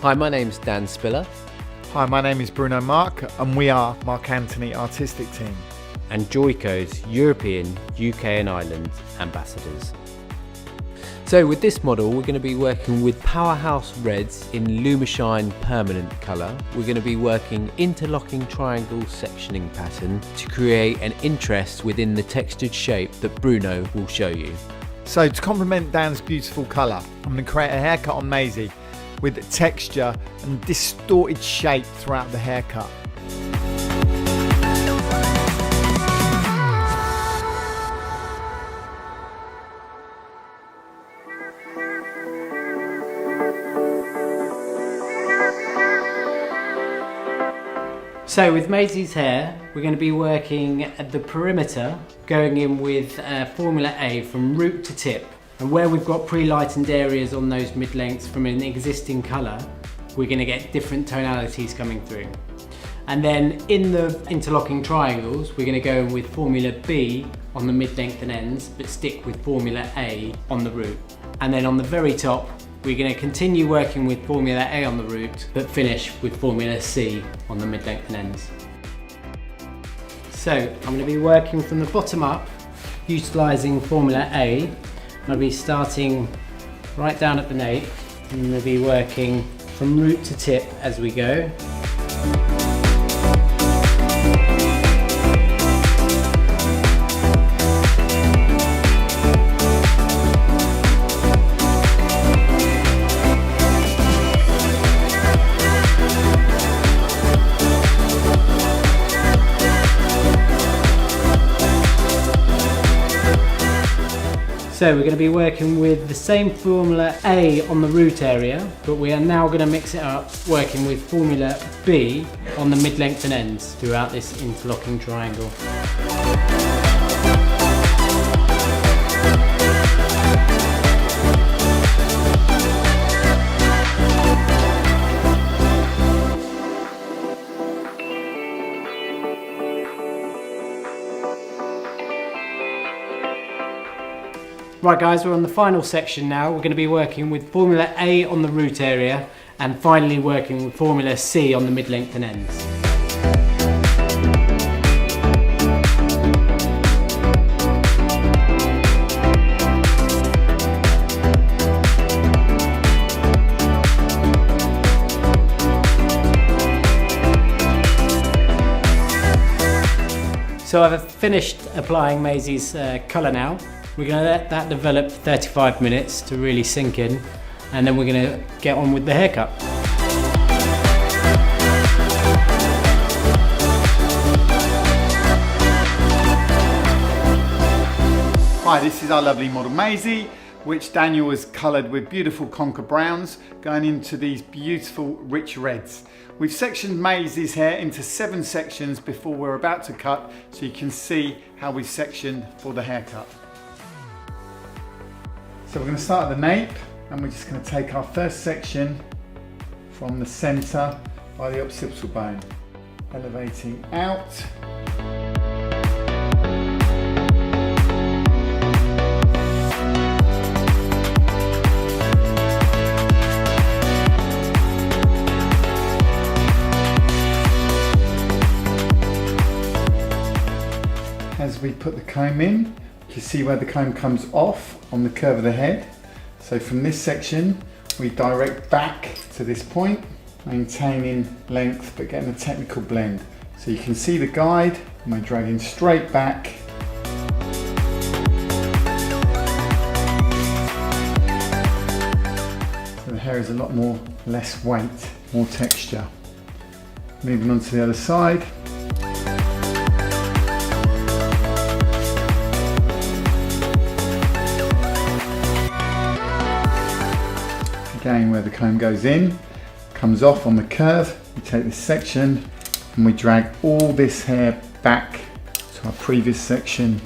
Hi, my name's Dan Spiller. Hi, my name is Bruno Marc, and we are Marc Antoni Artistic Team. And JOICO's European, UK and Ireland ambassadors. So with this model, we're going to be working with Powerhouse Reds in Lumishine Permanent colour. We're going to be working interlocking triangle sectioning pattern to create an interest within the textured shape that Bruno will show you. So to complement Dan's beautiful colour, I'm going to create a haircut on Maisie with texture and distorted shape throughout the haircut. So with Maisie's hair, we're going to be working at the perimeter, going in with Formula A from root to tip. And where we've got pre-lightened areas on those mid-lengths from an existing colour, we're going to get different tonalities coming through. And then in the interlocking triangles, we're going to go in with Formula B on the mid-length and ends, but stick with Formula A on the root. And then on the very top, we're going to continue working with Formula A on the root, but finish with Formula C on the mid-length and ends. So I'm going to be working from the bottom up, utilising Formula A. I'm going to be starting right down at the nape, and I'm going to be working from root to tip as we go. So we're going to be working with the same Formula A on the root area, but we are now going to mix it up, working with Formula B on the mid-length and ends throughout this interlocking triangle. Right guys, we're on the final section now. We're going to be working with Formula A on the root area and finally working with Formula C on the mid-length and ends. So I've finished applying Maisie's colour now. We're going to let that develop for 35 minutes to really sink in, and then we're going to get on with the haircut. Hi, this is our lovely model Maisie, which Daniel has coloured with beautiful conker browns going into these beautiful rich reds. We've sectioned Maisie's hair into 7 sections before we're about to cut, so you can see how we've sectioned for the haircut. So we're going to start at the nape, and we're just going to take our first section from the centre by the occipital bone, elevating out. As we put the comb in, you see where the comb comes off on the curve of the head. So from this section, we direct back to this point, maintaining length but getting a technical blend. So you can see the guide, and we're dragging straight back. So the hair is a lot more less weight, more texture. Moving on to the other side. Again, where the comb goes in, comes off on the curve, we take this section and we drag all this hair back to our previous section.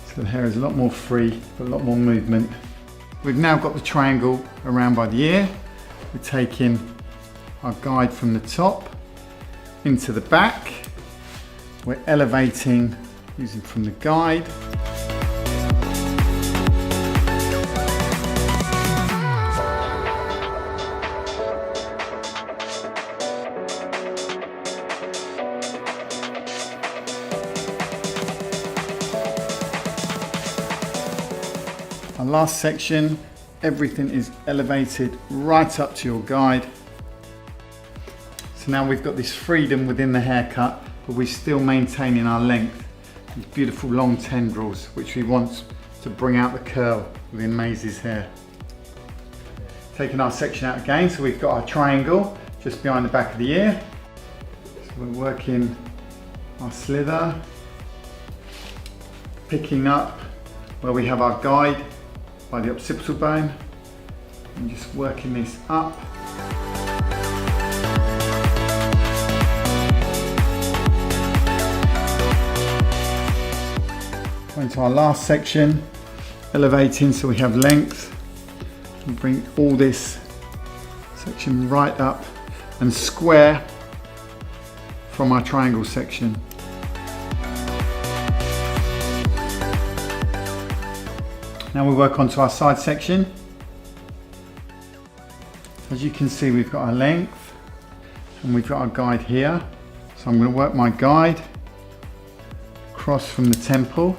So the hair is a lot more free, a lot more movement. We've now got the triangle around by the ear. We're taking our guide from the top into the back. We're elevating using from the guide. last section, everything is elevated right up to your guide. So now we've got this freedom within the haircut, but we're still maintaining our length. These beautiful long tendrils, which we want to bring out the curl within Maisie's hair. Taking our section out again, so we've got our triangle just behind the back of the ear. So we're working our slither, picking up where we have our guide by the occipital bone, and just working this up. Going to our last section, elevating so we have length, and bring all this section right up and square from our triangle section. Now we work onto our side section. As you can see, we've got our length and we've got our guide here. So I'm going to work my guide across from the temple.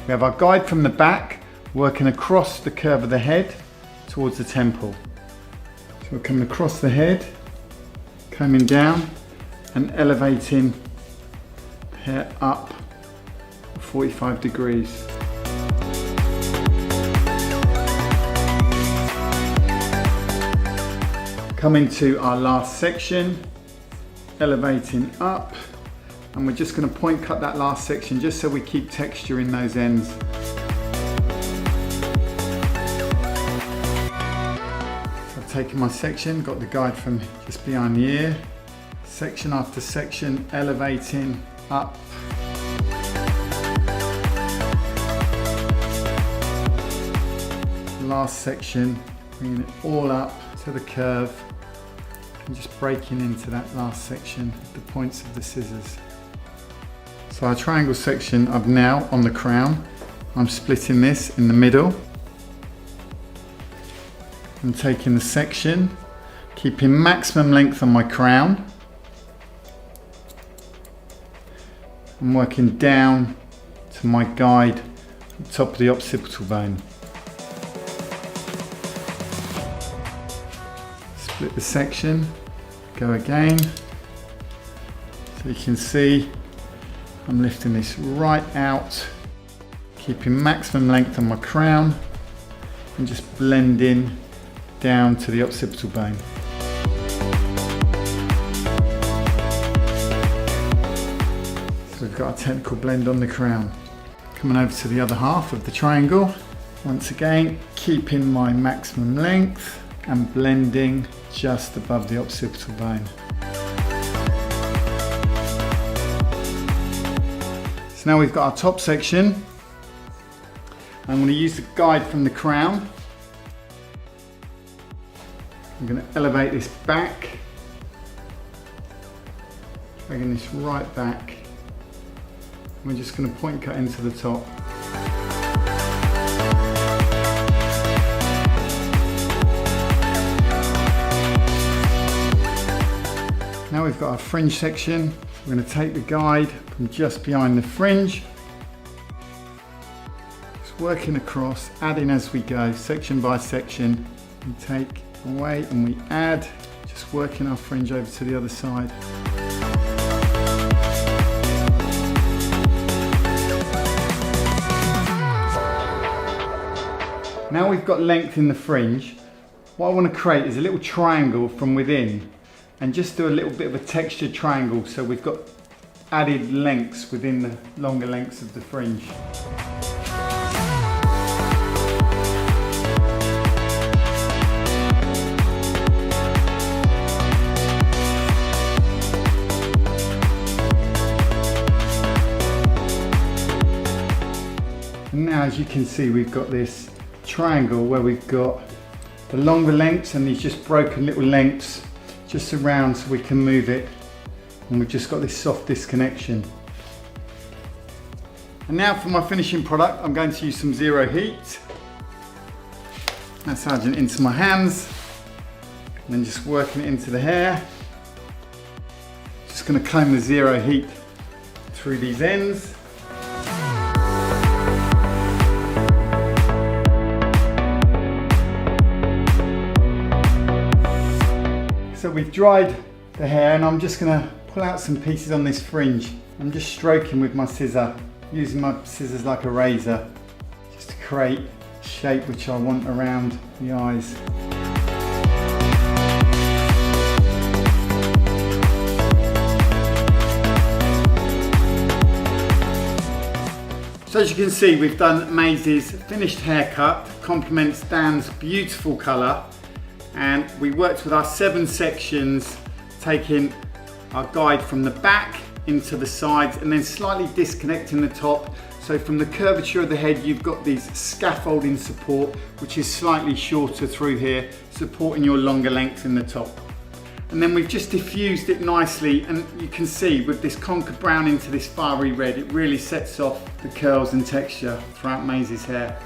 We have our guide from the back, working across the curve of the head towards the temple. So we're coming across the head, coming down and elevating the hair up 45 degrees. Coming to our last section, elevating up. And we're just going to point cut that last section just so we keep texture in those ends. So I've taken my section, got the guide from just behind the ear, section after section, elevating up. Last section, bringing it all up to the curve and just breaking into that last section with the points of the scissors. So our triangle section I've now on the crown. I'm splitting this in the middle. I'm taking the section, keeping maximum length on my crown. I'm working down to my guide at the top of the occipital bone. Split the section, go again. So you can see I'm lifting this right out, keeping maximum length on my crown and just blending down to the occipital bone. So we've got a technical blend on the crown. Coming over to the other half of the triangle, once again keeping my maximum length and blending just above the occipital bone. So now we've got our top section. I'm going to use the guide from the crown. I'm going to elevate this back, dragging this right back. We're just going to point cut into the top. Now we've got our fringe section. We're going to take the guide from just behind the fringe, just working across, adding as we go, section by section. We take away and we add, just working our fringe over to the other side. Now we've got length in the fringe, what I want to create is a little triangle from within and just do a little bit of a textured triangle so we've got added lengths within the longer lengths of the fringe. And now as you can see we've got this triangle where we've got the longer lengths and these just broken little lengths just around so we can move it, and we've just got this soft disconnection. And now for my finishing product, I'm going to use some zero heat. Massaging it into my hands and then just working it into the hair. Just going to comb the zero heat through these ends. So we've dried the hair and I'm just going to pull out some pieces on this fringe. I'm just stroking with my scissor, using my scissors like a razor, just to create a shape which I want around the eyes. So as you can see, we've done Maisie's finished haircut, complements Dan's beautiful colour, and we worked with our 7 sections, taking our guide from the back into the sides and then slightly disconnecting the top. So from the curvature of the head, you've got these scaffolding support, which is slightly shorter through here, supporting your longer length in the top. And then we've just diffused it nicely, and you can see with this conker brown into this fiery red, it really sets off the curls and texture throughout Maisie's hair.